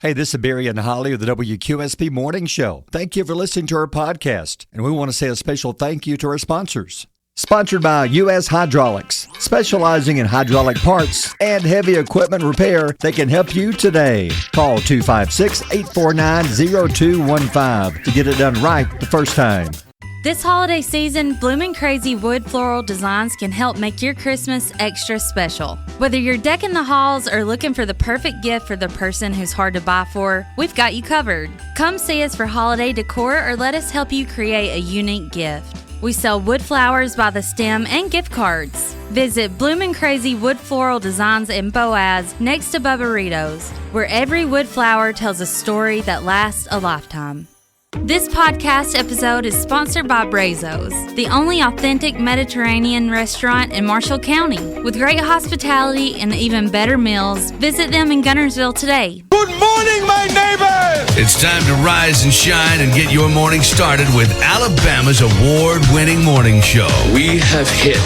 Hey, this is Barry and Holly of the WQSP Morning Show. Thank you for listening to our podcast, and we want to say a special thank you to our sponsors. Sponsored by U.S. Hydraulics, specializing in hydraulic parts and heavy equipment repair. They can help you today. Call 256-849-0215 to get it done right the first time. This holiday season, Bloomin' Crazy wood floral designs can help make your Christmas extra special. Whether you're decking the halls or looking for the perfect gift for the person who's hard to buy for, we've got you covered. Come see us for holiday decor or let us help you create a unique gift. We sell wood flowers by the stem and gift cards. Visit Bloomin' Crazy Wood Floral Designs in Boaz next to Bubbarito's, where every wood flower tells a story that lasts a lifetime. This podcast episode is sponsored by Brazos, the only authentic Mediterranean restaurant in Marshall County. With great hospitality and even better meals, visit them in Gunnersville today. Good morning, my neighbors! It's time to rise and shine and get your morning started with Alabama's award-winning morning show. We have hit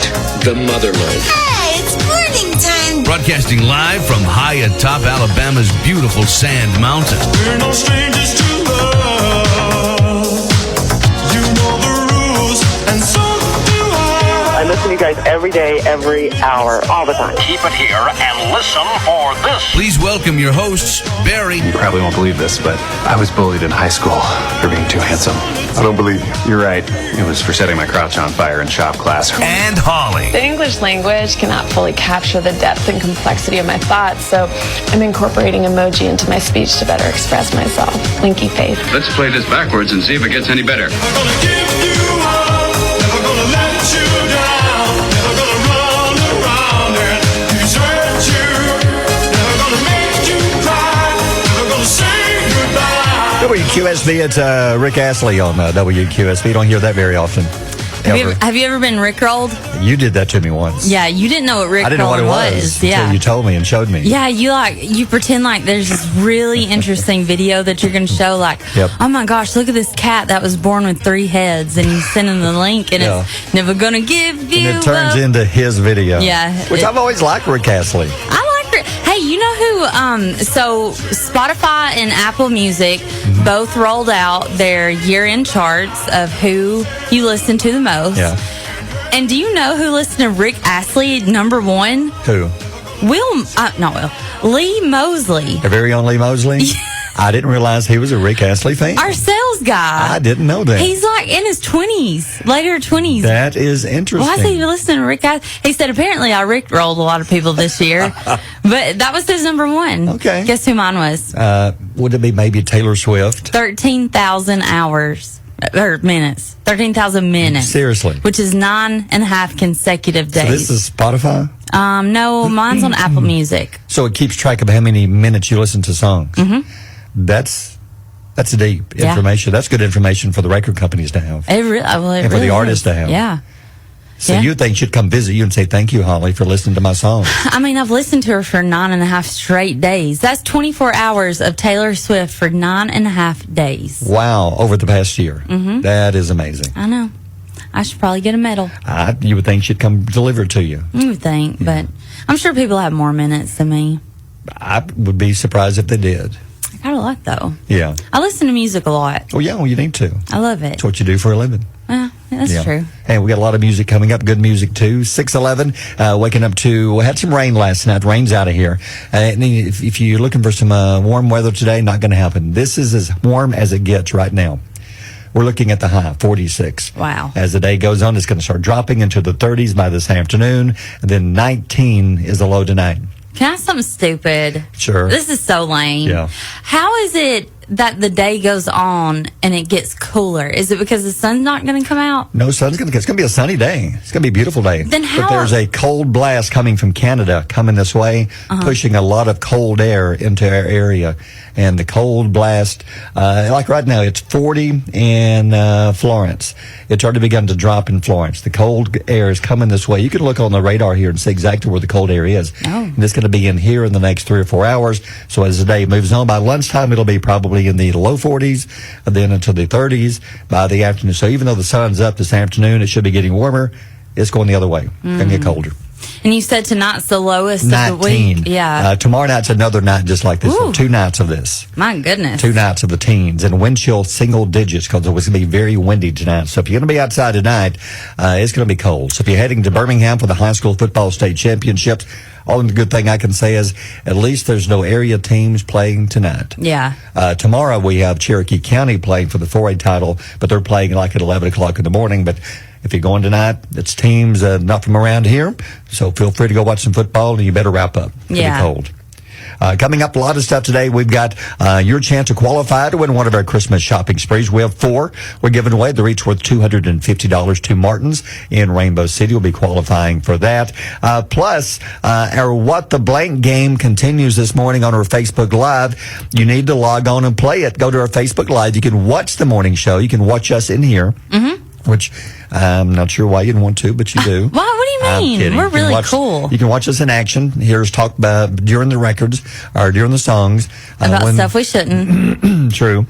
the motherlode. Hey, it's morning time! Broadcasting live from high atop Alabama's beautiful Sand Mountain. We're no strangers to love. You know the rules, and so do I. I listen to you guys every day, every hour, all the time. Keep it here and listen for this. Please welcome your hosts, Barry. You probably won't believe this, but I was bullied in high school for being too handsome. I don't believe you. You're right. It was for setting my crotch on fire in shop class. And Holly. The English language cannot fully capture the depth and complexity of my thoughts, so I'm incorporating emoji into my speech to better express myself. Winky face. Let's play this backwards and see if it gets any better. Never gonna give you up, never gonna let you down, never gonna run around and desert you, never gonna make you cry, never gonna say goodbye. WQSB, it's Rick Astley on WQSB. You don't hear that very often. Have you ever been Rickrolled? You did that to me once. Yeah, you didn't know what Rickrolled I didn't know what it was. Yeah. Until you told me and showed me. Yeah, you pretend like there's this really interesting video that you're going to show, like, Yep. oh my gosh, look at this cat that was born with 3 heads, and you send him the link, and Yeah. it's never going to give you And it turns up. into his video. Yeah. Which I've always liked Rick Astley. I like Rick. Hey, you know who, so Spotify and Apple Music both rolled out their year-end charts of who you listen to the most. Yeah. And do you know who listened to Rick Astley number 1? Who? Lee Mosley. Our very own Lee Mosley? I didn't realize he was a Rick Astley fan. Our sales guy. I didn't know that. He's like in his 20s, later 20s. That is interesting. Why is he listening to Rick Astley? He said, apparently I Rickrolled a lot of people this year. But that was his number 1. Okay. Guess who mine was? Would it be maybe Taylor Swift? 13,000 hours. Or minutes. 13,000 minutes. Seriously. Which is 9.5 consecutive days. So this is Spotify? No, mine's on Apple Music. So it keeps track of how many minutes you listen to songs. Mm-hmm. That's deep information. That's good information for the record companies to have. And for the artists to have. Yeah. So you think she'd come visit you and say, thank you, Holly, for listening to my songs. I mean, I've listened to her for 9.5 straight days. That's 24 hours of Taylor Swift for 9.5 days. Wow, over the past year. Mm-hmm. That is amazing. I know. I should probably get a medal. You would think she'd come deliver it to you. You would think, but I'm sure people have more minutes than me. I would be surprised if they did. I got a lot, though. Yeah. I listen to music a lot. Oh, yeah, well, you need to. I love it. It's what you do for a living. That's true. And we got a lot of music coming up, good music too. 6:11, waking up to, we had some rain last night. Rain's out of here. And if you're looking for some warm weather today, not going to happen. This is as warm as it gets right now. We're looking at the high, 46. Wow. As the day goes on, it's going to start dropping into the 30s by this afternoon. And then 19 is the low tonight. Can I ask something stupid? Sure. This is so lame. Yeah. How is it that the day goes on and it gets cooler? Is it because the sun's not going to come out? No sun's going to. It's going to be a sunny day. It's going to be a beautiful day. Then how? But there's a cold blast coming from Canada coming this way, pushing a lot of cold air into our area. And the cold blast, like right now, it's 40 in Florence. It's already begun to drop in Florence. The cold air is coming this way. You can look on the radar here and see exactly where the cold air is. Oh. And it's going to be in here in the next 3 or 4 hours. So as the day moves on, by lunchtime, it'll be probably in the low 40s, and then into the 30s by the afternoon. So even though the sun's up this afternoon, it should be getting warmer. It's going the other way. It's going to get colder. And you said tonight's the lowest 19. of the week. Yeah. Tomorrow night's another night just like this. So Ooh. 2 nights of this. My goodness. 2 nights of the teens, and wind chill single digits because it was going to be very windy tonight. So if you're going to be outside tonight, it's going to be cold. So if you're heading to Birmingham for the high school football state championships, only good thing I can say is at least there's no area teams playing tonight. Yeah. Tomorrow we have Cherokee County playing for the 4A title, but they're playing like at 11 o'clock in the morning. But if you're going tonight, it's teams not from around here. So feel free to go watch some football, and you better wrap up. It'll be cold. Coming up, a lot of stuff today. We've got your chance to qualify to win one of our Christmas shopping sprees. We have 4. We're giving away. They're each worth $250 to Martin's in Rainbow City. We'll be qualifying for that. Plus, our What the Blank game continues this morning on our Facebook Live. You need to log on and play it. Go to our Facebook Live. You can watch the morning show. You can watch us in here. Mm-hmm. Which I'm not sure why you didn't want to, but you do. Why? What do you mean? We're really cool. You can watch us in action. Hear us talk about during the records or during the songs. About stuff we shouldn't. True.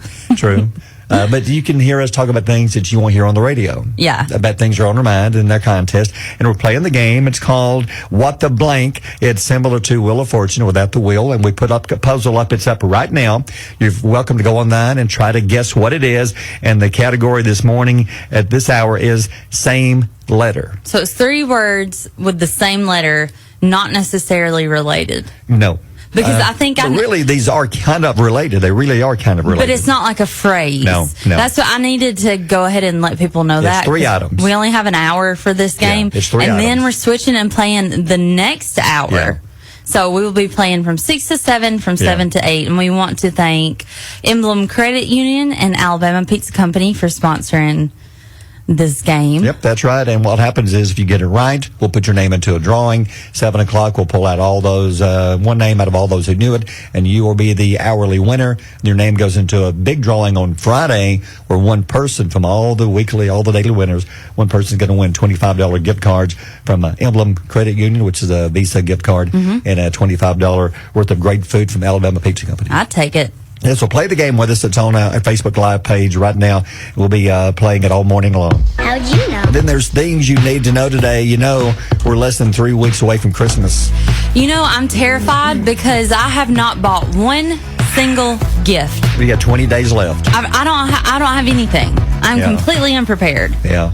But you can hear us talk about things that you won't hear on the radio. Yeah. About things that are on our mind in their contest. And we're playing the game. It's called What the Blank. It's similar to Wheel of Fortune without the wheel. And we put up a puzzle up. It's up right now. You're welcome to go online and try to guess what it is. And the category this morning at this hour is same letter. So it's 3 words with the same letter, not necessarily related. No. Because I think really, these are kind of related. They really are kind of related. But it's not like a phrase. No. That's what I needed to go ahead and let people know that. It's 3 items. We only have an hour for this game. Yeah, it's 3 and items. then we're switching and playing the next hour. Yeah. So we will be playing from 6 to 7, from 7 to 8. And we want to thank Emblem Credit Union and Alabama Pizza Company for sponsoring this game. Yep, that's right. And what happens is if you get it right, we'll put your name into a drawing. 7 o'clock, we'll pull out all those, one name out of all those who knew it, and you will be the hourly winner. Your name goes into a big drawing on Friday where one person from all the daily winners, one person is going to win $25 gift cards from Emblem Credit Union, which is a Visa gift card, and a $25 worth of great food from Alabama Pizza Company. I'd take it. Yeah, so play the game with us. It's on our Facebook Live page right now. We'll be playing it all morning long. How'd you know? Then there's things you need to know today. You know, we're less than 3 weeks away from Christmas. You know, I'm terrified because I have not bought one single gift. We got 20 days left. I don't have anything. I'm completely unprepared. Yeah.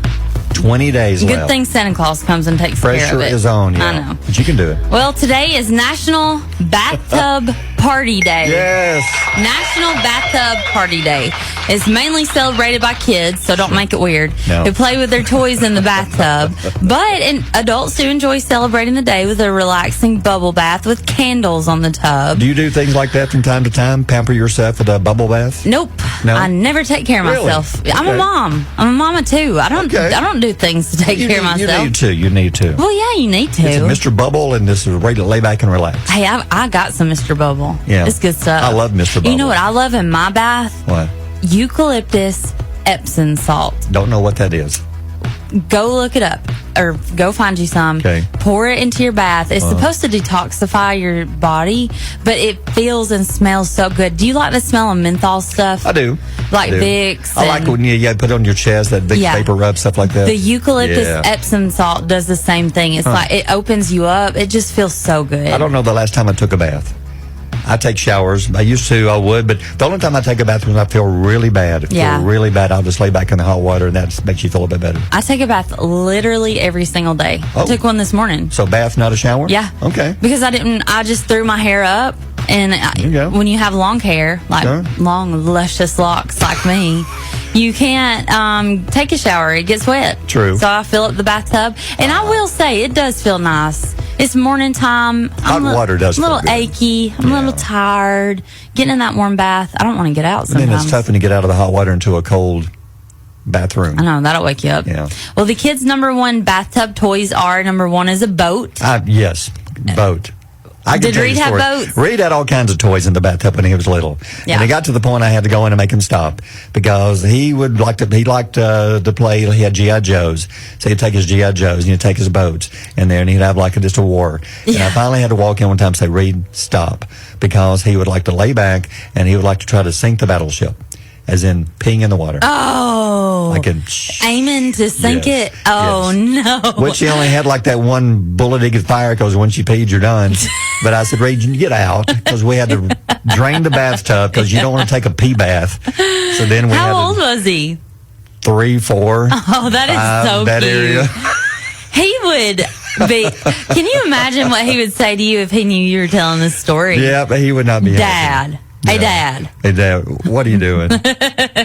20 days left. Good thing Santa Claus comes and takes care of it. Pressure is on, yeah. I know. But you can do it. Well, today is National Bathtub Party Day. Yes. National Bathtub Party Day. It's mainly celebrated by kids, so don't make it weird, who play with their toys in the bathtub. But adults do enjoy celebrating the day with a relaxing bubble bath with candles on the tub. Do you do things like that from time to time? Pamper yourself with a bubble bath? Nope. No? I never take care of myself. I'm a mom. I'm a mama too. I don't do things to take care of myself. You need to. Well, yeah, you need to. It's a Mr. Bubble, and this is ready to lay back and relax. Hey, I got some Mr. Bubble. Yeah. It's good stuff. I love Mr. Bubble. You know what I love in my bath? What? Eucalyptus Epsom salt. Don't know what that is. Go look it up, or go find you some. Okay. Pour it into your bath. It's supposed to detoxify your body, but it feels and smells so good. Do you like the smell of menthol stuff? I do. Like Vicks. I like when you put it on your chest, that big vapor rub, stuff like that. The eucalyptus Epsom salt does the same thing. It's like it opens you up. It just feels so good. I don't know the last time I took a bath. I take showers. I used to, I would, but the only time I take a bath is when I feel really bad. If I feel really bad, I'll just lay back in the hot water, and that makes you feel a bit better. I take a bath literally every single day. I took one this morning. So bath, not a shower? Yeah. Okay. Because I just threw my hair up, and when you have long hair, like long, luscious locks like me, you can't take a shower. It gets wet. True. So I fill up the bathtub, and I will say it does feel nice. It's morning time. Hot water does feel a little good. achy. I'm a little tired. Getting in that warm bath, I don't want to get out sometimes. And then it's tough when you get out of the hot water into a cold bathroom. I know, that'll wake you up. Yeah. Well, the kids' number one bathtub toys are, number one is a boat. Yes, boat. Did Reed have boats? Reed had all kinds of toys in the bathtub when he was little. Yeah. And it got to the point I had to go in and make him stop because he liked to play. He had G.I. Joes. So he'd take his G.I. Joes and he'd take his boats in there and he'd have just a war. Yeah. And I finally had to walk in one time and say, Reed, stop. Because he would like to lay back and he would like to try to sink the battleship. as in peeing in the water. Oh. Like in aiming to sink Yes. it. Oh, no. Which she only had like that one bullet he could fire because when she peed, you're done. But I said, Ray, get out, because we had to drain the bathtub because you don't want to take a pee bath. So then we had How old was he? 3, 4. Oh, that is so that cute. area. He would be. Can you imagine what he would say to you if he knew you were telling this story? Yeah, but he would not be happy. Dad. Hey, Dad. Hey, Dad, what are you doing?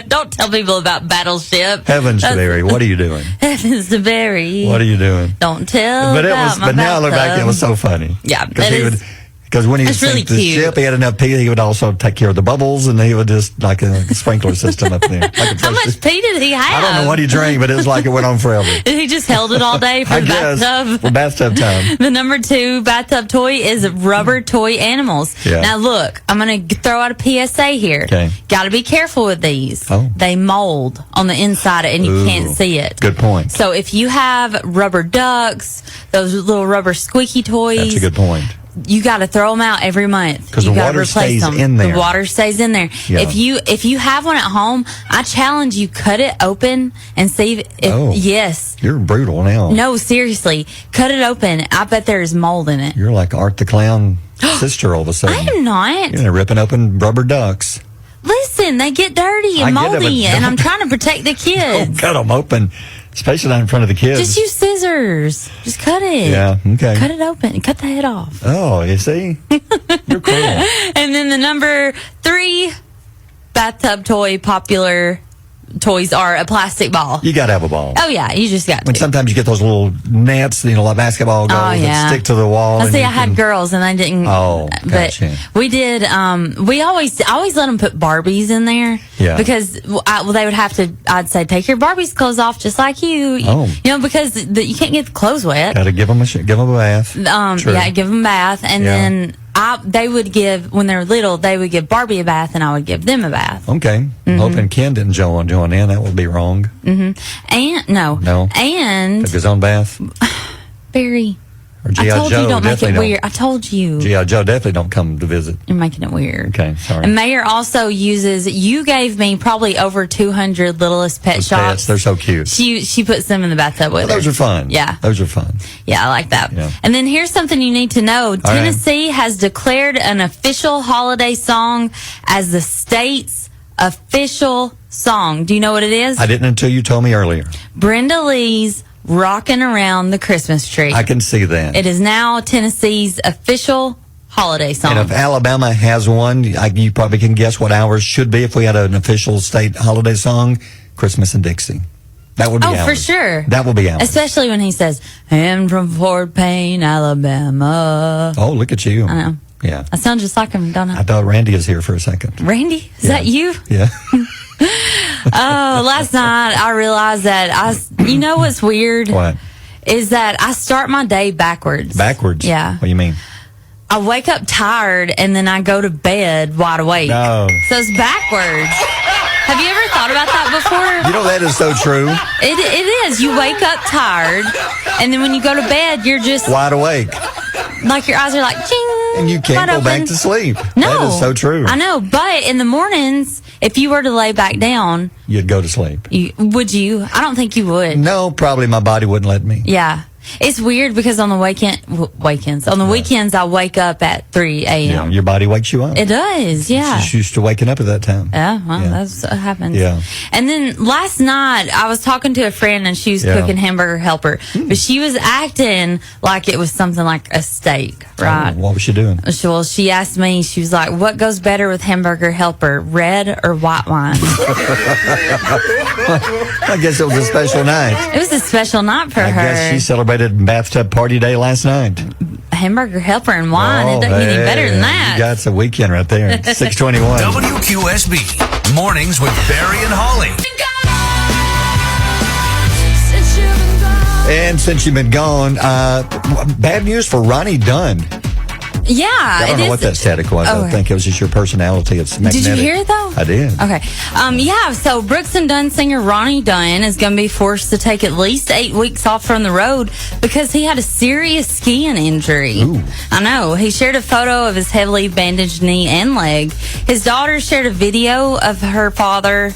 Don't tell people about Battleship. Heavens to Mary, what are you doing? Heavens to Mary. What are you doing? Don't tell But it about was. my But now I look back, bathtub. it was so funny. Yeah, because that he is- would. Because when he would That's really sink the cute. ship, he had enough pee. He would also take care of the bubbles, and he would just like a sprinkler system up there. Like a How much pee did he have? I don't know what he drank, but it was like it went on forever. He just held it all day for I the guess bathtub. for bathtub time. The number 2 bathtub toy is rubber toy animals. Yeah. Now look, I'm going to throw out a PSA here. Okay. Got to be careful with these. Oh. They mold on the inside and you Ooh, can't see it. Good point. So if you have rubber ducks, those little rubber squeaky toys, That's a good point. you got to throw them out every month. 'Cause you the gotta water replace stays them. in there. The water stays in there. Yeah. If you have one at home, I challenge you, cut it open and see if Oh. yes. You're brutal now. No, seriously. Cut it open. I bet there's mold in it. You're like Art the Clown sister all of a sudden. I am not. You're ripping open rubber ducks. Listen, they get dirty I and get it, moldy, but and I'm don't- trying to protect the Don't kids. cut them open, especially not in front of the kids. Just use scissors. Just cut it. Yeah, okay. Cut it open and cut the head off. Oh, you see? You're cruel. And then the number 3 bathtub toy popular toys are a plastic ball. You got to have a ball. Oh, yeah, you just got When to. sometimes you get those little nets, like basketball goals Oh, yeah. that stick to the wall. I and see. you I had can- girls, and I didn't. Oh, but gotcha. we did. I always let them put Barbies in there. Yeah. Because they would have to. I'd say, take your Barbie's clothes off, just like you. Oh. You know, because you can't get the clothes wet. Got to give them a bath. True. Yeah, give them a bath, and Yeah. then they would give, when they were little, they would give Barbie a bath, and I would give them a bath. Okay. Mm-hmm. Hoping Ken didn't join in. That would be wrong. And no, No. and Took his own bath. Barry, Or I G.I. told Joe you don't make it definitely weird. I told you. G.I. Joe definitely don't come to visit. You're making it weird. Okay, sorry. And Mayor also uses. You gave me probably over 200 Littlest Pet Those Shops. pets, they're so cute. She puts them in the bathtub with Those her. are fun. Yeah. Those are fun. Yeah, I like that. Yeah. And then here's something you need to know. right. Tennessee has declared an official holiday song as the state's official song. Do you know what it is? I didn't until you told me earlier. Brenda Lee's Rockin' Around the Christmas Tree. I can see that. It is now Tennessee's official holiday song. And if Alabama has one, you probably can guess what ours should be if we had an official state holiday song. Christmas in Dixie. That would be ours. for sure. That will be ours. Especially when he says, I'm from Fort Payne, Alabama. Oh, look at you. I know. Yeah. I sound just like him, don't I? I thought Randy was here for a second. Randy? Is Yeah. that you? Yeah. Oh, last night I realized that you know what's weird? What? Is that I start my day backwards. Backwards? Yeah. What do you mean? I wake up tired and then I go to bed wide awake. No. So it's backwards. Have you ever thought about that before? You know, that is so true. It is. You wake up tired, and then when you go to bed, you're just Wide awake. like your eyes are like ching. And you can't wide go back open. to sleep. No, That is so true. I know, but in the mornings, if you were to lay back down, You'd go to sleep. would you? I don't think you would. No, probably my body wouldn't let me. Yeah. It's weird because on the weekends, I wake up at 3 Yeah, a.m. your body wakes you up. It does, yeah. Just used to waking up at that time. Yeah, well, Yeah. that's what happens. Yeah. And then last night, I was talking to a friend, and she was Yeah. cooking hamburger helper, but she was acting like it was something like a steak, right? Oh, what was she doing? Well, she asked me, she was like, what goes better with hamburger helper, red or white wine? I guess it was a special night. It was a special night for I her. guess she celebrated bathtub party day last night. Hamburger helper and wine. It doesn't get any better than that. You got a weekend right there. 621. WQSB Mornings with Barry and Holly. And since you've been gone, bad news for Ronnie Dunn. Yeah. I don't know what that static was. I think it was just your personality. It's magnetic. Did you hear it, though? I did. Okay. Yeah, so Brooks and Dunn singer Ronnie Dunn is going to be forced to take at least 8 weeks off from the road because he had a serious skiing injury. Ooh. I know. He shared a photo of his heavily bandaged knee and leg. His daughter shared a video of her father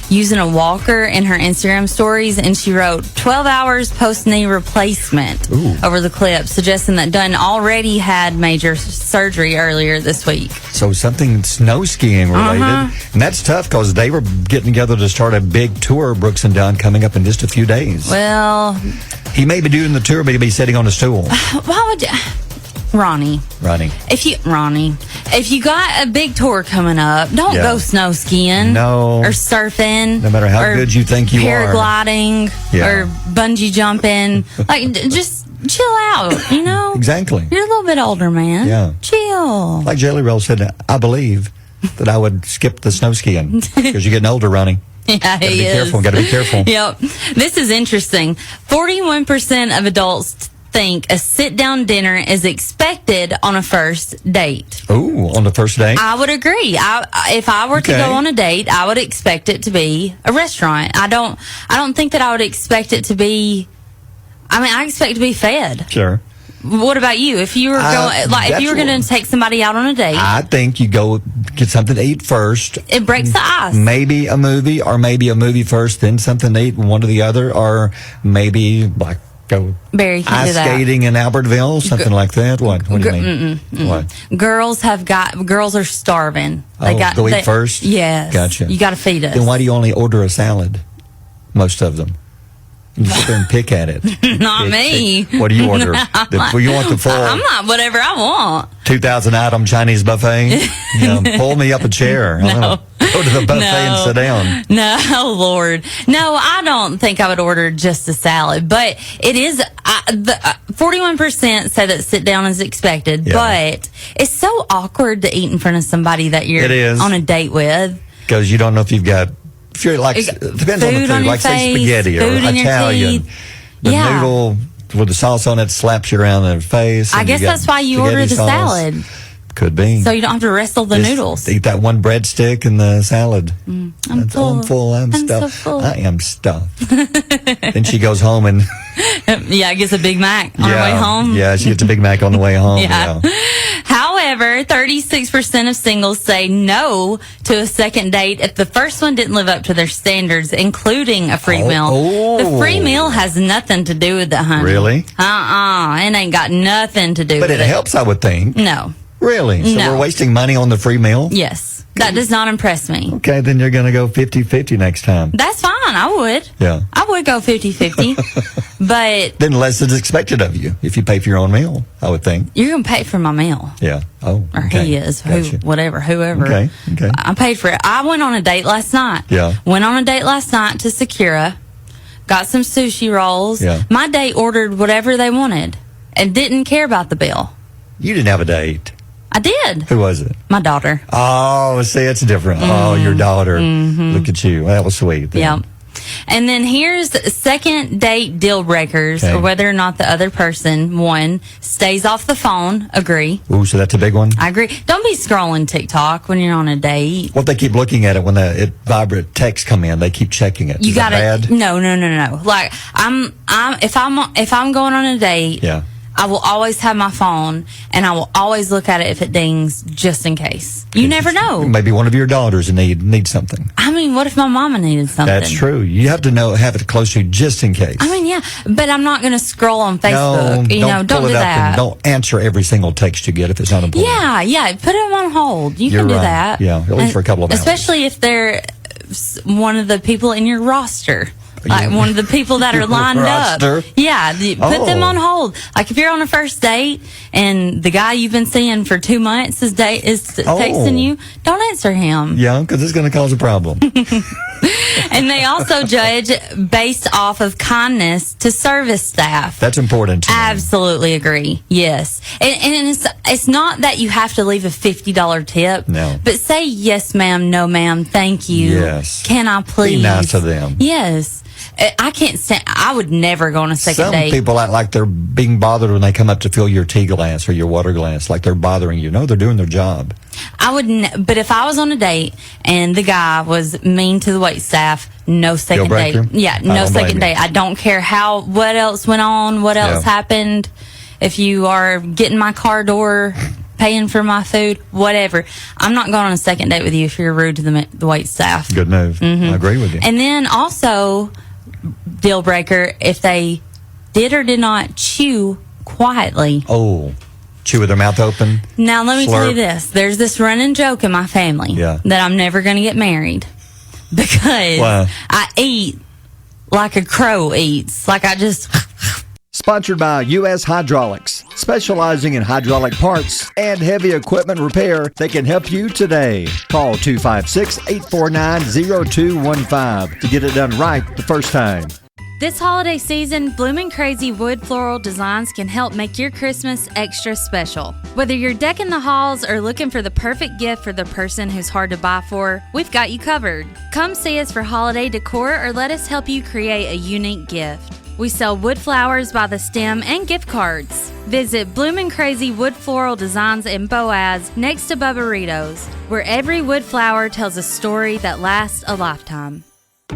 using a walker in her Instagram stories, and she wrote 12 hours post-knee replacement over the clip, suggesting that Dunn already had major surgery earlier this week. So something snow skiing related. And that's tough because they were getting together to start a big tour, Brooks and Dunn, coming up in just a few days. Well, he may be doing the tour, but he'll be sitting on a stool. Why would you... Ronnie. If you got a big tour coming up, don't go snow skiing. No. Or surfing. No matter how good you think you are. Paragliding. Or bungee jumping. Just chill out, you know? Exactly. You're a little bit older, man. Yeah. Chill. Like Jelly Roll said, I believe that I would skip the snow skiing because you're getting older, Ronnie. Yeah, Gotta be careful. Yep. This is interesting. 41% of adults think a sit-down dinner is expected on a first date. Oh, on the first date? I would agree. If I were to go on a date, I would expect it to be a restaurant. I don't think that I would expect it to be. I mean, I expect to be fed. Sure. What about you? If you were if you were going to take somebody out on a date, I think you go get something to eat first. It breaks the ice. Maybe a movie, or maybe a movie first, then something to eat, one or the other, or maybe like go Barry can ice do that. skating in Albertville, something like that. What do you mean? What? Girls are starving. Go eat first? Yes. Gotcha. You got to feed us. Then why do you only order a salad? Most of them. You sit there and pick at it. Not me. What do you order? You want the full? I'm not whatever I want. 2,000 item Chinese buffet? Pull me up a chair. Go to the buffet and sit down. No, Lord. No, I don't think I would order just a salad. But it is, 41% say that sit down is expected. Yeah. But it's so awkward to eat in front of somebody that you're on a date with. Because you don't know if you've got, if you're like, it depends on the food. Like, say, spaghetti or Italian. The noodle with the sauce on it slaps you around the face. I guess that's why you order the salad. Could be. So you don't have to wrestle the noodles. Eat that one breadstick and the salad. I'm full. I'm stuffed. So full. I am stuffed. Then she goes home and... gets a Big Mac on her way home. Yeah, she gets a Big Mac on the way home. Yeah. However, 36% of singles say no to a second date if the first one didn't live up to their standards, including a free meal. The free meal has nothing to do with it, honey. Really? It ain't got nothing to do with it. But it helps, I would think. No. Really? So we're wasting money on the free meal? Yes. That does not impress me. Okay, then you're going to go 50-50 next time. That's fine. I would. Yeah. I would go 50-50. But... then less is expected of you if you pay for your own meal, I would think. You're going to pay for my meal. Yeah. Oh, Or he is. Gotcha. Whoever. Okay. I paid for it. I went on a date last night. Yeah. Went on a date last night to Sakura. Got some sushi rolls. Yeah. My date ordered whatever they wanted and didn't care about the bill. You didn't have a date. I did. Who was it? My daughter. Oh, see, it's different. Oh, your daughter. Look at you. That was sweet. Yeah. And then here's second date deal breakers, or whether or not the other person, one, stays off the phone. Agree. Ooh, so that's a big one? I agree. Don't be scrolling TikTok when you're on a date. Well, they keep looking at it when the vibrant texts come in. They keep checking it. You got it. No. Like if I'm going on a date, I will always have my phone, and I will always look at it if it dings, just in case. You never know. Maybe one of your daughters needs something. I mean, what if my mama needed something? That's true. You have to have it close to you just in case. I mean, yeah, but I'm not going to scroll on Facebook. Don't do that. And don't answer every single text you get if it's not important. Yeah. Put them on hold. You're do right. that. Yeah, at least for a couple of hours. Especially if they're one of the people in your roster. Like one of the people that are lined up. Yeah, put them on hold. Like if you're on a first date and the guy you've been seeing for 2 months is texting you, don't answer him. Yeah, because it's going to cause a problem. And they also judge based off of kindness to service staff. That's important to me. Absolutely agree. Yes. And it's not that you have to leave a $50 tip. No. But say yes, ma'am, no, ma'am, thank you. Yes. Can I please? Be nice to them. Yes. I can't stand. I would never go on a second Some date. people act like they're being bothered when they come up to fill your tea glass or your water glass, like they're bothering you. No, they're doing their job. I would, but if I was on a date and the guy was mean to the wait staff, no second Deal breaker? date. Yeah, I no don't blame second you. date. I don't care what else went on, what else happened. If you are getting my car door, paying for my food, whatever, I'm not going on a second date with you if you're rude to the wait staff. Good move. I agree with you. And then also, deal breaker, if they did or did not chew quietly. Oh, chew with their mouth open. Now, let me tell you Slurp. this. There's this running joke in my family that I'm never going to get married because Why? I eat like a crow eats. Like I just... Sponsored by U.S. Hydraulics, specializing in hydraulic parts and heavy equipment repair. They can help you today. Call 256-849-0215 to get it done right the first time. This holiday season, Bloomin' Crazy wood floral designs can help make your Christmas extra special. Whether you're decking the halls or looking for the perfect gift for the person who's hard to buy for, we've got you covered. Come see us for holiday decor or let us help you create a unique gift. We sell wood flowers by the stem and gift cards. Visit Bloomin' Crazy Wood Floral Designs in Boaz next to Bubbarito's, where every wood flower tells a story that lasts a lifetime.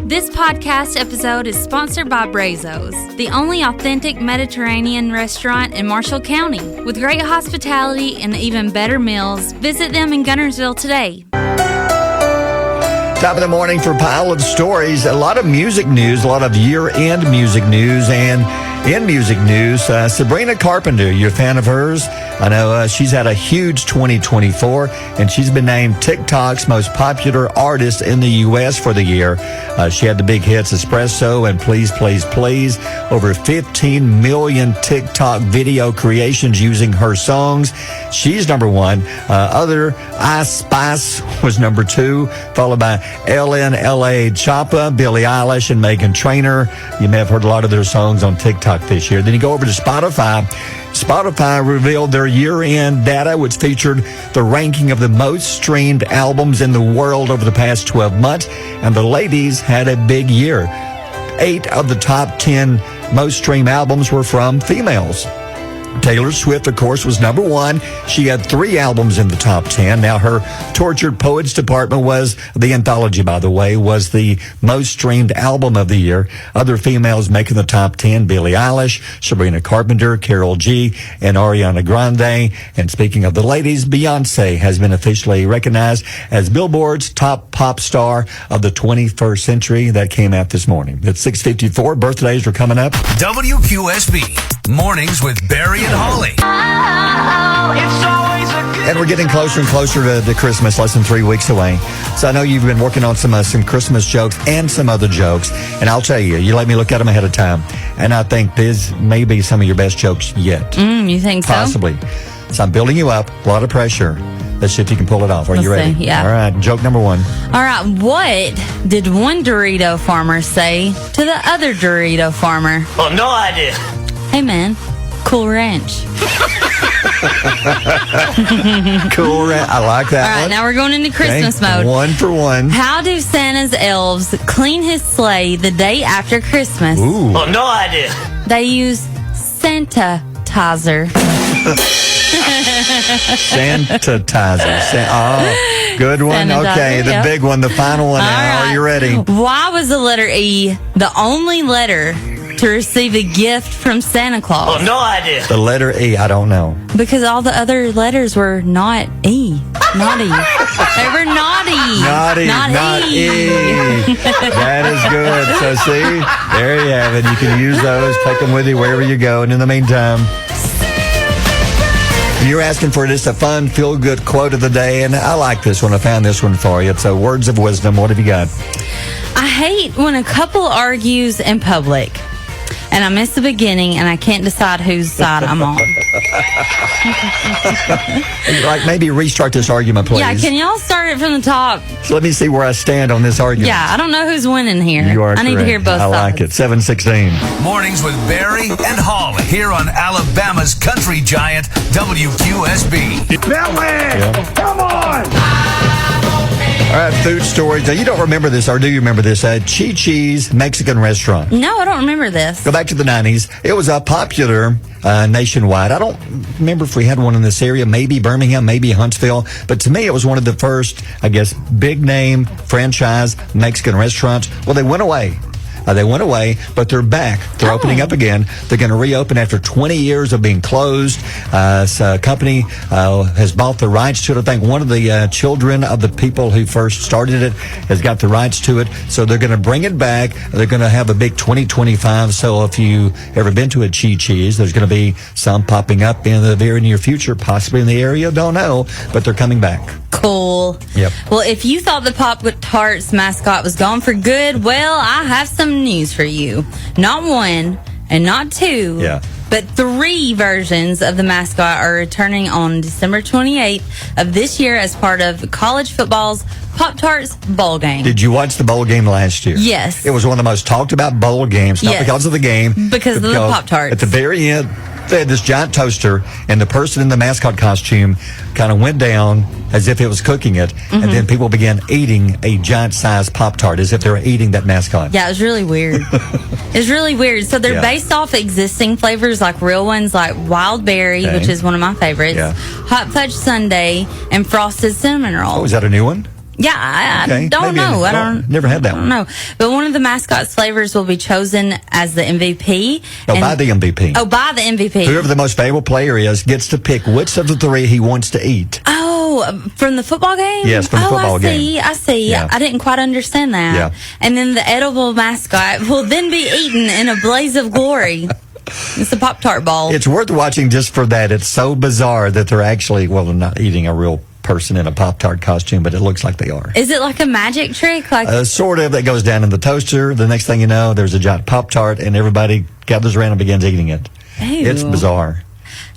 This podcast episode is sponsored by Brazos, the only authentic Mediterranean restaurant in Marshall County. With great hospitality and even better meals, visit them in Gunnersville today. Top of the morning for a pile of stories. A lot of music news, a lot of year-end music news. And in music news, Sabrina Carpenter, you a fan of hers? I know she's had a huge 2024, and she's been named TikTok's most popular artist in the U.S. for the year. She had the big hits Espresso and Please, Please, Please. Over 15 million TikTok video creations using her songs. She's number one. Other Ice Spice was number two, followed by LNLA Choppa, Billie Eilish, and Meghan Trainor. You may have heard a lot of their songs on TikTok this year. Then you go over to Spotify. Spotify revealed their year-end data, which featured the ranking of the most streamed albums in the world over the past 12 months, and the ladies had a big year. 8 of the top 10 most streamed albums were from females. Taylor Swift, of course, was number one. She had 3 albums in the top 10. Now, her Tortured Poets department was, the anthology, by the way, was the most streamed album of the year. Other females making the top 10, Billie Eilish, Sabrina Carpenter, Karol G, and Ariana Grande. And speaking of the ladies, Beyonce has been officially recognized as Billboard's top pop star of the 21st century. That came out this morning. At 6:54, birthdays are coming up. WQSP Mornings with Barry and Holly. And we're getting closer and closer to Christmas, less than 3 weeks away. So I know you've been working on some Christmas jokes and some other jokes. And I'll tell you, you let me look at them ahead of time. And I think this may be some of your best jokes yet. You think so? Possibly. So I'm building you up. A lot of pressure. Let's see if you can pull it off. Are you ready? See, yeah. All right. Joke number 1. All right, what did one Dorito farmer say to the other Dorito farmer? Oh, no idea. Hey, man, Cool Ranch. Cool. I like that All right, one. now we're going into Christmas Okay, mode. 1 for 1. How do Santa's elves clean his sleigh the day after Christmas? Ooh. Oh, no idea. They use Santa-tizer. Sanitizer. Oh, good one. Sanitizer, Okay, the yep. big one, the final one now. All right. Are you ready? Why was the letter E the only letter to receive a gift from Santa Claus? Oh, no idea. The letter E, I don't know. Because all the other letters were not E. Naughty. They were naughty. Naughty, not E. That is good. So see, there you have it. You can use those, take them with you wherever you go. And in the meantime, you're asking for just a fun, feel-good quote of the day, and I like this one. I found this one for you. It's a words of wisdom. What have you got? I hate when a couple argues in public, and I miss the beginning, and I can't decide whose side I'm on. Like, maybe restart this argument, please. Yeah, can y'all start it from the top? So let me see where I stand on this argument. Yeah, I don't know who's winning here. You are I need to correct. hear both I sides. like it. 7:16. Mornings with Barry and Holly here on Alabama's country giant WQSB. Yeah. Come on! All right, food stories. Now, you don't remember this, or do you remember this? Chi-Chi's Mexican restaurant. No, I don't remember this. Go back to the 90s. It was popular nationwide. I don't remember if we had one in this area, maybe Birmingham, maybe Huntsville. But to me, it was one of the first, I guess, big name franchise Mexican restaurants. Well, they went away. But they're back. They're opening up again. They're going to reopen after 20 years of being closed. So a company has bought the rights to it. I think one of the children of the people who first started it has got the rights to it. So they're going to bring it back. They're going to have a big 2025. So if you ever been to a Chi-Chi's, there's going to be some popping up in the very near future, possibly in the area. Don't know, but they're coming back. Cool. Yep. Well, if you thought the Pop-Tarts mascot was gone for good, well, I have some news for you. Not one and not two, but 3 versions of the mascot are returning on December 28th of this year as part of college football's Pop-Tarts bowl game. Did you watch the bowl game last year? Yes. It was one of the most talked about bowl games, not because of the game. Because of the Pop-Tarts. At the very end, they had this giant toaster, and the person in the mascot costume kind of went down as if it was cooking it, and then people began eating a giant-sized Pop-Tart as if they were eating that mascot. Yeah, it was really weird. It's really weird. So they're based off existing flavors, like real ones like Wild Berry, which is one of my favorites, Hot Fudge Sundae, and Frosted Cinnamon Roll. Oh, is that a new one? Yeah, I don't know. I don't never had that one. I don't know. But one of the mascot's flavors will be chosen as the MVP. By the MVP. Oh, by the MVP. Whoever the most favorable player is gets to pick which of the 3 he wants to eat. Oh, from the football game? Yes, from the football game. I see. Yeah. I didn't quite understand that. Yeah. And then the edible mascot will then be eaten in a blaze of glory. It's a Pop-Tart ball. It's worth watching just for that. It's so bizarre that they're actually, well, they're not eating a real person in a Pop-Tart costume, but it looks like they are. Is it like a magic trick? Like sort of. That goes down in the toaster. The next thing you know, there's a giant Pop-Tart, and everybody gathers around and begins eating it. Ew. It's bizarre.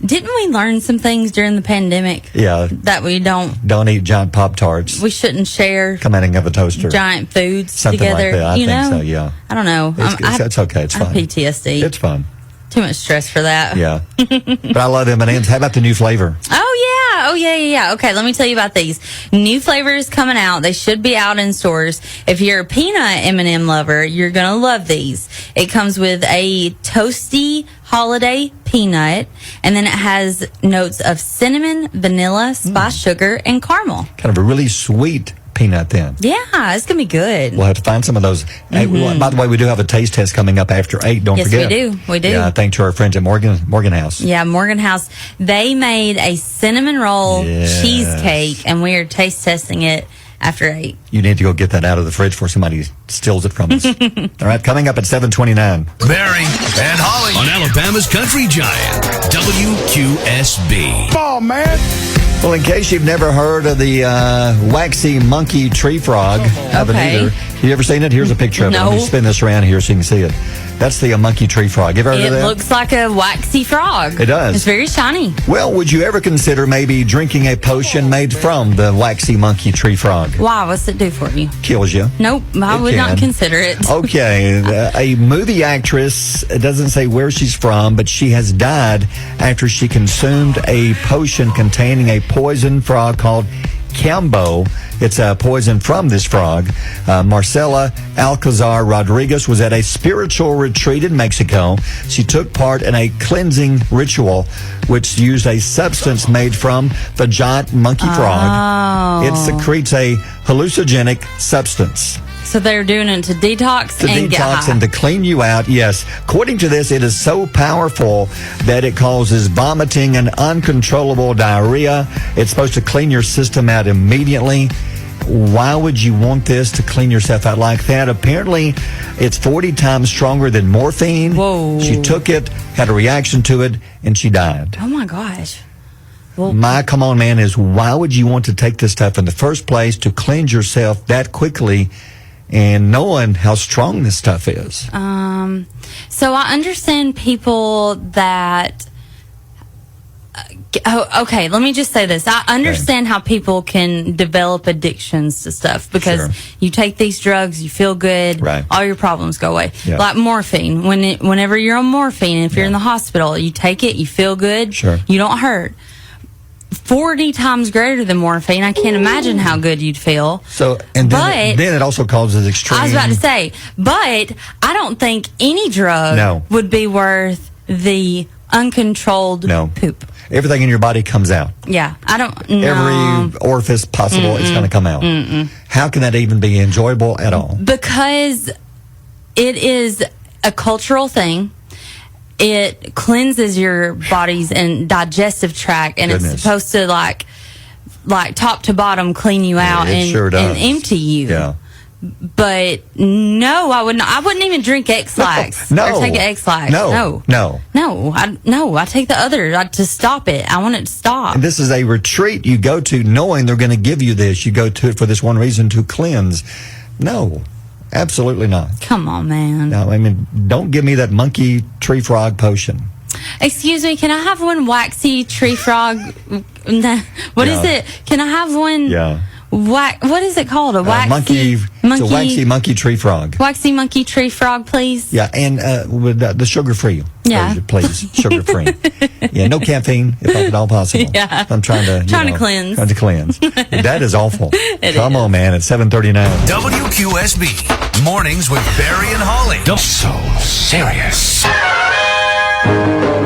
Didn't we learn some things during the pandemic? Yeah. That we don't eat giant Pop-Tarts. We shouldn't share coming out of a toaster. Giant foods something together. Like that. I think so, yeah. I don't know. It's okay. It's fun. PTSD. It's fun. Too much stress for that. Yeah. But I love M&M's. How about the new flavor? Oh, yeah. Okay, let me tell you about these. New flavors coming out. They should be out in stores. If you're a peanut M&M lover, you're going to love these. It comes with a toasty holiday peanut, and then it has notes of cinnamon, vanilla, spiced sugar, and caramel. Kind of a really sweet peanut then. Yeah, it's going to be good. We'll have to find some of those. Hey, by the way, we do have a taste test coming up after 8. Don't forget. Yes, we do. Yeah, thanks to our friends at Morgan House. Yeah, Morgan House. They made a cinnamon roll cheesecake, and we are taste testing it after 8. You need to go get that out of the fridge before somebody steals it from us. All right, coming up at 7:29. Barry and Holly on Alabama's Country Giant, WQSB. Come on, man. Well, in case you've never heard of the waxy monkey tree frog, haven't either. You ever seen it? Here's a picture of it. Let me spin this around here so you can see it. That's the monkey tree frog. You ever heard of that? It looks like a waxy frog. It does. It's very shiny. Well, would you ever consider maybe drinking a potion made from the waxy monkey tree frog? Why? What's it do for you? Kills you. Nope, I would not consider it. Okay, a movie actress, it doesn't say where she's from, but she has died after she consumed a potion containing a poison frog called Cambo. It's a poison from this frog. Marcela Alcazar Rodriguez was at a spiritual retreat in Mexico. She took part in a cleansing ritual which used a substance made from the giant monkey frog. It secretes a hallucinogenic substance. So they're doing it to detox and get high. And to clean you out, yes. According to this, it is so powerful that it causes vomiting and uncontrollable diarrhea. It's supposed to clean your system out immediately. Why would you want this to clean yourself out like that? Apparently, it's 40 times stronger than morphine. Whoa. She took it, had a reaction to it, and she died. Oh, my gosh. Well, my come on, man, is why would you want to take this stuff in the first place to cleanse yourself that quickly? And knowing how strong this stuff is. So I understand people that. Okay, let me just say this. I understand how people can develop addictions to stuff because you take these drugs, you feel good, all your problems go away. Yeah. Like morphine. Whenever you're on morphine, if you're in the hospital, you take it, you feel good, you don't hurt. 40 times greater than morphine. I can't imagine how good you'd feel. So, and then it also causes extreme. I was about to say, but I don't think any drug would be worth the uncontrolled poop. Everything in your body comes out. Yeah, I don't know. Every orifice possible is going to come out. How can that even be enjoyable at all? Because it is a cultural thing. It cleanses your body's and digestive tract, and it's supposed to like top to bottom clean you out and empty you. Yeah. But no, I wouldn't. I wouldn't even drink X-Lax or take an X-Lax. No. I take the other to stop it. I want it to stop. And this is a retreat you go to knowing they're going to give you this. You go to it for this one reason, to cleanse. No, absolutely not. Come on, man. No, I mean, don't give me that monkey tree frog potion. Excuse me, can I have one waxy tree frog? What is it? Can I have one? Yeah. What is it called? A waxy monkey. It's a waxy monkey tree frog. Waxy monkey tree frog, please. Yeah, and with the sugar-free. Yeah, please, sugar-free. Yeah, no caffeine if at all possible. Yeah, I'm trying to cleanse. Trying to cleanse. That is awful. Come on, man. It's 7:39. WQSB Mornings with Barry and Holly. So serious.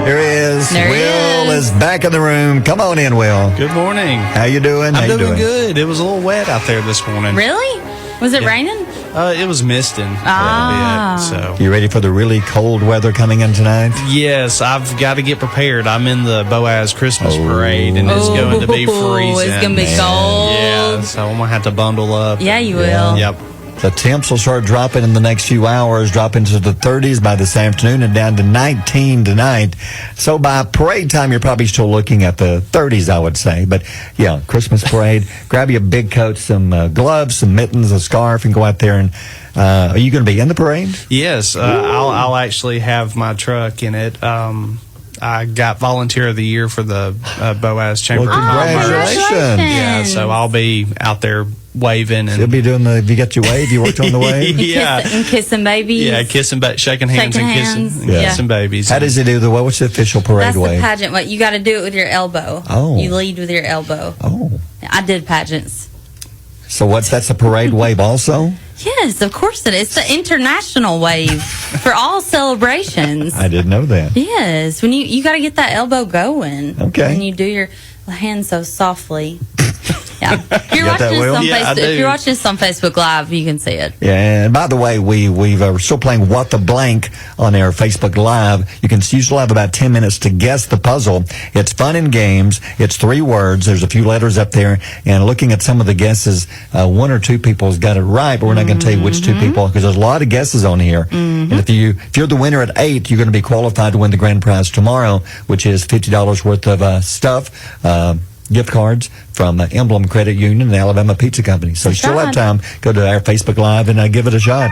Here he is. Will is back in the room. Come on in, Will. Good morning. How you doing? I'm doing good. It was a little wet out there this morning. Really? Was it raining? It was misting a bit. So. You ready for the really cold weather coming in tonight? Yes, I've got to get prepared. I'm in the Boaz Christmas parade, and it's going to be freezing. It's going to be cold. Yeah, so I'm going to have to bundle up. Yeah, you will. Yep. The temps will start dropping in the next few hours, drop into the 30s by this afternoon and down to 19 tonight. So by parade time, you're probably still looking at the 30s, I would say. But yeah, Christmas parade, grab you a big coat, some gloves, some mittens, a scarf, and go out there. And are you going to be in the parade? Yes, I'll actually have my truck in it. I got Volunteer of the Year for the Boaz Chamber. Well, congratulations. Yeah, so I'll be out there waving. And you'll be doing you got your wave? You worked on the wave? Yeah. And kissing babies? Yeah, shaking hands and kissing babies. How does he do what's the official parade wave? That's the pageant. You got to do it with your elbow. Oh. You lead with your elbow. Oh. I did pageants. So that's a parade wave also? Yes, of course it is. It's the international wave for all celebrations. I didn't know that. Yes, when you got to get that elbow going. Okay. And you do your hand so softly. Yeah. If you're watching this on Facebook Live, you can see it. Yeah, and by the way, we're still playing What the Blank on our Facebook Live. You still have about 10 minutes to guess the puzzle. It's fun and games. It's 3 words. There's a few letters up there. And looking at some of the guesses, 1 or 2 people's got it right, but we're not going to tell you which 2 people, because there's a lot of guesses on here. And if you're the winner at 8, you're going to be qualified to win the grand prize tomorrow, which is $50 worth of stuff. Gift cards from Emblem Credit Union and Alabama Pizza Company. So you still have time. Go to our Facebook Live and give it a shot.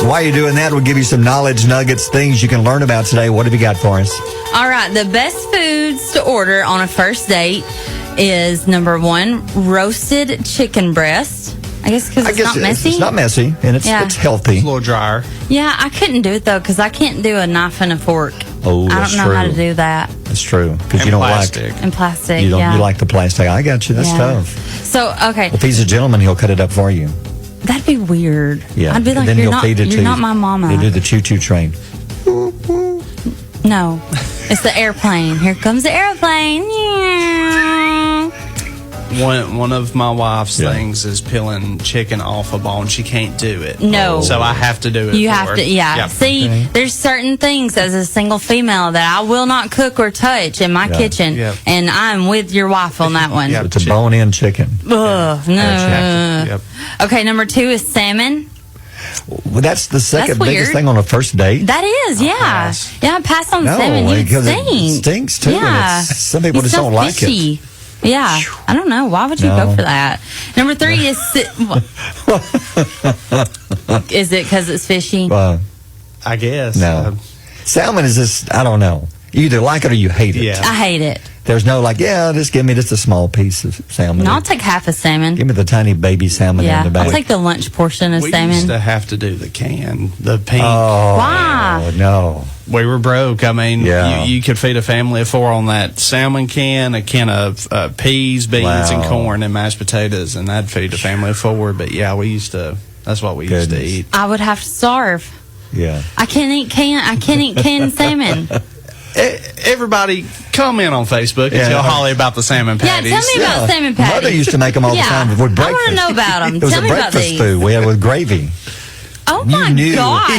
While you're doing that, we'll give you some knowledge nuggets, things you can learn about today. What have you got for us? All right. The best foods to order on a first date is, number 1, roasted chicken breast. I guess because it's not messy. It's not messy, and it's healthy. It's a little drier. Yeah, I couldn't do it, though, because I can't do a knife and a fork. Oh, I don't know how to do that. That's true, because you don't plastic. And plastic, you like the plastic. I got you. That's tough. So, okay. If he's a gentleman, he'll cut it up for you. That'd be weird. Yeah. I'd be like, you're not my mama. You do the choo-choo train. No, it's the airplane. Here comes the airplane. One of my wife's things is peeling chicken off a bone. She can't do it. No. So I have to do it. You have to, yeah. See, there's certain things as a single female that I will not cook or touch in my kitchen. Yep. And I'm with your wife on that one. It's a bone-in chicken. Ugh, no. Yep. Okay, number 2 is salmon. Well, that's the second biggest thing on a first date. That is, yeah. Yeah, pass on salmon. It stinks too. Yeah. And some people just don't like it. Yeah, I don't know. Why would you go for that? Number 3 is... Is it because it's fishy? I guess. No. Salmon is just, I don't know. You either like it or you hate it. Yeah. I hate it. There's no just give me just a small piece of salmon. No, I'll take half a salmon. Give me the tiny baby salmon in the bag. I'll take the lunch portion of salmon. We used to have to do the pan. Oh, why? No. we were broke. I mean, Yeah. you could feed a family of 4 on that salmon can, a can of peas, beans, and Wow. corn, and mashed potatoes, and that'd feed a family of 4. But yeah, that's what we used to Goodness. eat. I would have to starve. Yeah. I can't eat canned salmon. Everybody, comment on Facebook and Yeah. tell Holly about the salmon Yeah, patties. tell me about salmon patties. Mother used to make them all the time with I breakfast. want to know about them. It was Tell a me about breakfast these. food we had with gravy. Oh my knew. gosh.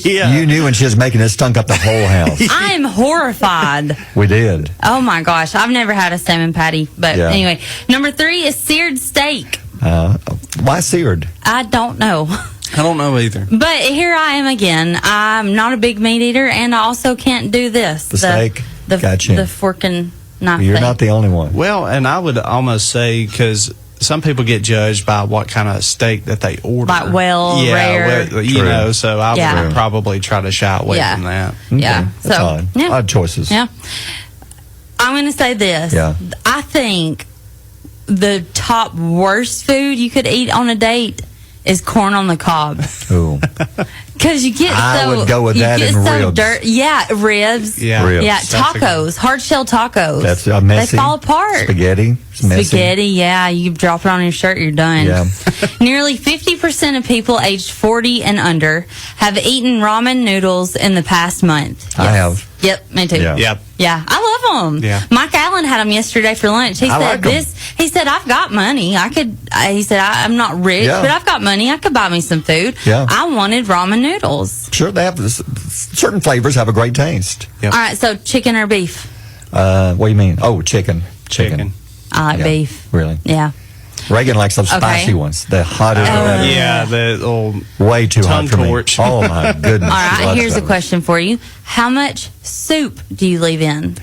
Yeah. You knew when she was making it, stunk up the whole house. I am horrified. We did. Oh my gosh. I've never had a salmon patty. But Yeah. anyway, number 3 is seared steak. Why seared? I don't know. I don't know either. But here I am again. I'm not a big meat eater, and I also can't do this. The steak? The, Gotcha. the fork and knife You're thing. not the only one. Well, and I would almost say, because some people get judged by what kind of steak that they order. Like well, rare. Well, you True. know, so I Yeah. would probably try to shy away Yeah. from that. Yeah. That's So, odd. yeah. Odd choices. Yeah. I'm going to say this. Yeah. I think the top worst food you could eat on a date is corn on the cob. Ooh. Because you get I so would go with you that get and so ribs. Yeah, ribs. Yeah. Ribs. Yeah, That's a good- tacos, hard shell tacos. That's messy. They fall apart. Spaghetti. It's messy. Spaghetti, yeah. You drop it on your shirt, you're done. Yeah. Nearly 50% of people aged 40 and under have eaten ramen noodles in the past month. I have. Yep, me too. Yeah. Yep. Yeah, I love them. Yeah. Mike Allen had them yesterday for lunch. He I said like 'em. He said, I've got money. He said, I'm not rich, Yeah. but I've got money. I could buy me some food. Yeah. I wanted ramen noodles. Sure, they have certain flavors have a great taste. Yep. All right, so chicken or beef? What do you mean? Oh, chicken. Chicken. I like Yeah. beef. Really? Yeah. Reagan likes those Okay. spicy ones. The hotter, the better. Yeah, the little Way too tongue hot for torch. me. Oh my goodness. All right, Lots here's of a it. question for you. How much soup do you leave in?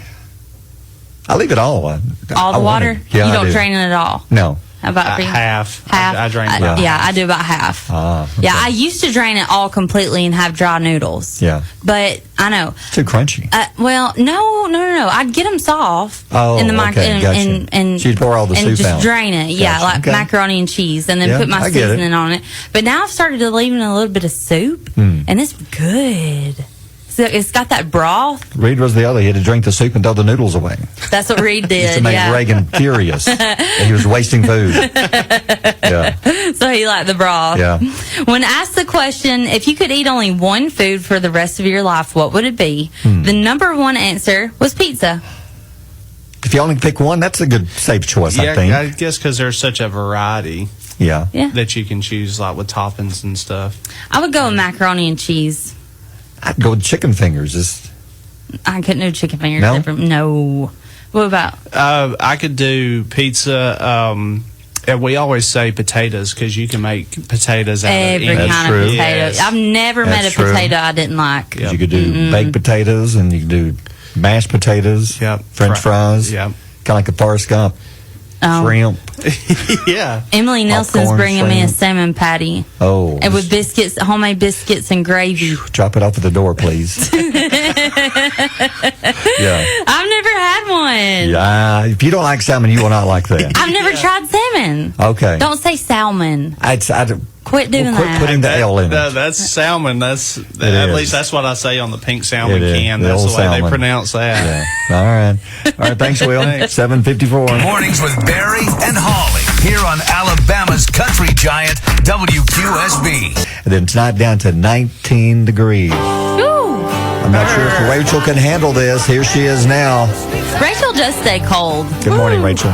I leave it all. All the I want water? it. Yeah, you I don't do. drain it at all? No. How about for you? half. Half? I drank I, about yeah, I do about half. Ah, Yeah, okay. I used to drain it all completely and have dry noodles. Yeah. But I know. Too crunchy. Well, no. I'd get them soft Oh, in the mic okay, gotcha. and So you'd pour all the and soup just out. drain it. Yeah, Gotcha, like okay. macaroni and cheese, and then Yeah, put my I get it. seasoning on it. But now I've started to leave in a little bit of soup, and it's good. So it's got that broth. Reed was the other. He had to drink the soup and throw the noodles away. That's what Reed Just did. to make Yeah. Reagan furious. He was wasting food. Yeah. So he liked the broth. Yeah. When asked the question, if you could eat only one food for the rest of your life, what would it be? The number one answer was pizza. If you only pick one, that's a good safe choice, Yeah, I think. I guess because there's such a variety Yeah. Yeah. that you can choose, like with toppings and stuff. I would go with macaroni and cheese. I'd go with chicken fingers. I couldn't do chicken fingers. No? No. What about? I could do pizza. And we always say potatoes because you can make potatoes out of Every anything. kind true. of potato. Yes. I've never met That's a true. potato I didn't like. Yeah. You could do baked potatoes and you could do mashed potatoes, Yep. French fries, Yep. kind of like a Forrest Gump, shrimp. Yeah. Emily Nelson's Popcorn, bringing me a shrimp. salmon patty. Oh, And with biscuits, homemade biscuits and gravy. drop it off at the door, please. Yeah. I've never had one. Yeah. If you don't like salmon, you will not like that. I've never tried salmon. Okay. Don't say salmon. I'd Quit doing quit that. putting the L in it. That's salmon. At is. least that's what I say on the pink salmon It is. can. The That's old the way salmon. they pronounce that. Yeah. All right. Thanks, Will. 7:54. Mornings with Barry and Holly here on Alabama's country giant WQSB. And then tonight down to 19 degrees. Ooh. I'm not sure if Rachel can handle this. Here she is now. Rachel just stay cold. Good morning, Rachel.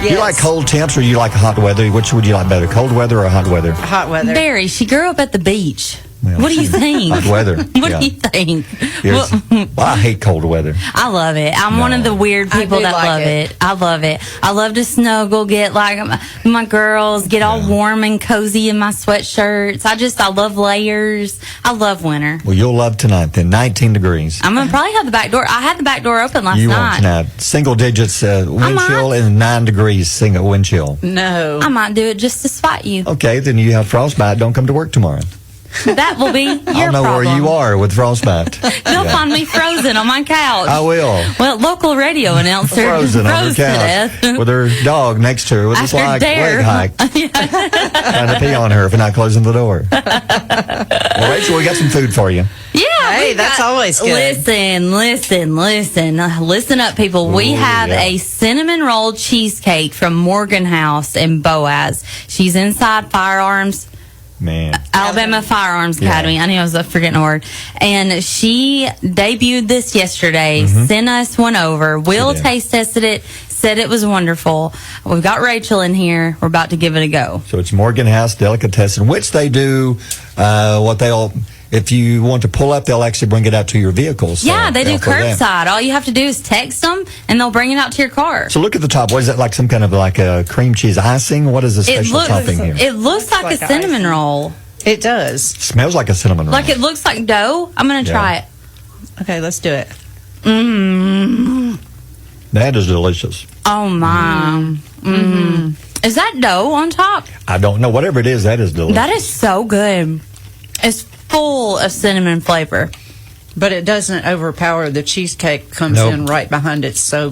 Do you like cold temps or you like hot weather? Which would you like better, cold weather or hot weather? Hot weather. Barry, she grew up at the beach. Well, What do you think? Hot weather. What yeah. do you think? Here's- well, I hate cold weather. I love it. I'm one of the weird I people do that like love it. it. I love it. I love to snuggle, get like my girls, get all warm and cozy in my sweatshirts. I love layers. I love winter. Well, you'll love tonight then. 19 degrees. I'm gonna probably have the back door. I had the back door open last You won't night. tonight. Single digits wind might. chill and 9 degrees single wind chill. No. I might do it just to spite you. Okay, then you have frostbite. Don't come to work tomorrow. That will be your I'll know problem. where you are with frostbite. You'll find me frozen on my couch. I will. Well, local radio announcer Frozen on her froze to couch death. with her dog next to her with a After leg dare. hike. Trying to pee on her for not closing the door. Well, Rachel, we got some food for you. Yeah, Hey, that's always good. Listen up, people. We have a cinnamon roll cheesecake from Morgan House in Boaz. She's inside Firearms. Alabama Firearms Academy. I knew I was forgetting a word. And she debuted this yesterday, sent us one over. Will taste tested it, said it was wonderful. We've got Rachel in here. We're about to give it a go. So it's Morgan House Delicatessen, which they do if you want to pull up, they'll actually bring it out to your vehicle. So yeah, they do curbside. All you have to do is text them, and they'll bring it out to your car. So look at the top. What is that, like some kind of like a cream cheese icing? What is the special topping here? It looks like a cinnamon roll. It does. Smells like a cinnamon roll. Like it looks like dough. I'm going to try it. Okay, let's do it. That is delicious. Oh, my. Is that dough on top? I don't know. Whatever it is, that is delicious. That is so good. It's full of cinnamon flavor. But it doesn't overpower the cheesecake. Comes in right behind it. It's so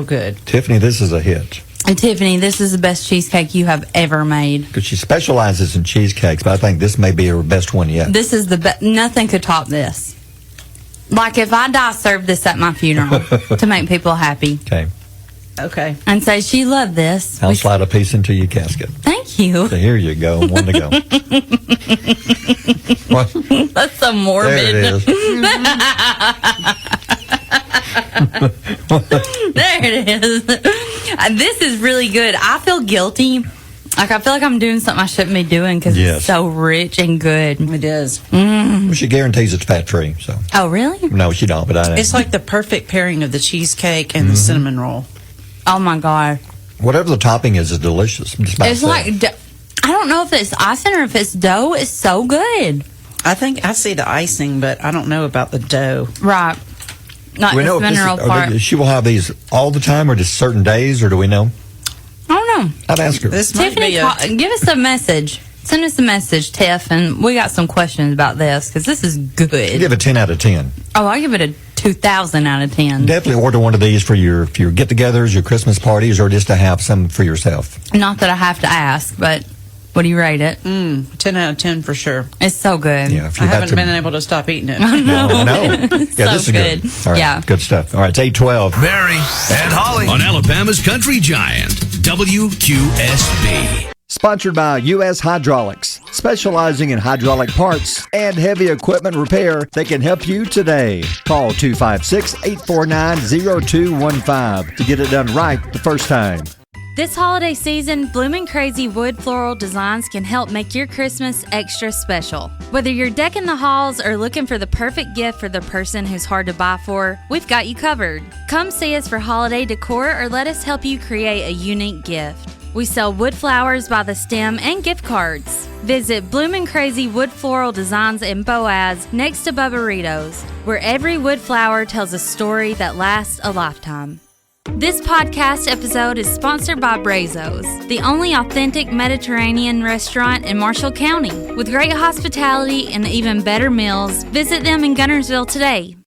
good. Tiffany, this is a hit. And Tiffany, this is the best cheesecake you have ever made. Because she specializes in cheesecakes, but I think this may be her best one yet. This is the best. Nothing could top this. Like if I die, serve this at my funeral to make people happy. Okay. And say she loved this. I'll slide a piece into your casket. Thank you. So here you go. One to go. What? That's so morbid. There it is. There it is. This is really good. I feel guilty. Like, I feel like I'm doing something I shouldn't be doing because it's so rich and good. It is. Well, she guarantees it's fat-free. So. Oh, really? No, she don't, but I know. It's like the perfect pairing of the cheesecake and the cinnamon roll. Oh, my God. Whatever the topping is delicious. It's like, I don't know if it's icing or if it's dough. It's so good. I think I see the icing, but I don't know about the dough. Right. Not the mineral part. She will have these all the time or just certain days, or do we know? I don't know. I'd ask her. Tiffany, give us a message. Send us a message, Tiff, and we got some questions about this because this is good. Give it 10 out of 10. Oh, I give it a 2,000 out of 10. Definitely order one of these for your get-togethers, your Christmas parties, or just to have some for yourself. Not that I have to ask, but what do you rate it? 10 out of 10 for sure. It's so good. Yeah, I haven't been able to stop eating it. I know. Yeah, this is good. All right, yeah. Good stuff. All right, it's 8:12. Barry and Holly on Alabama's Country Giant, WQSB. Sponsored by U.S. Hydraulics, specializing in hydraulic parts and heavy equipment repair. They can help you today. Call 256-849-0215 to get it done right the first time. This holiday season, Bloomin' Crazy wood floral designs can help make your Christmas extra special. Whether you're decking the halls or looking for the perfect gift for the person who's hard to buy for, we've got you covered. Come see us for holiday decor or let us help you create a unique gift. We sell wood flowers by the stem and gift cards. Visit Bloomin' Crazy Wood Floral Designs in Boaz next to Bubbarito's, where every wood flower tells a story that lasts a lifetime. This podcast episode is sponsored by Brazos, the only authentic Mediterranean restaurant in Marshall County. With great hospitality and even better meals, visit them in Gunnersville today.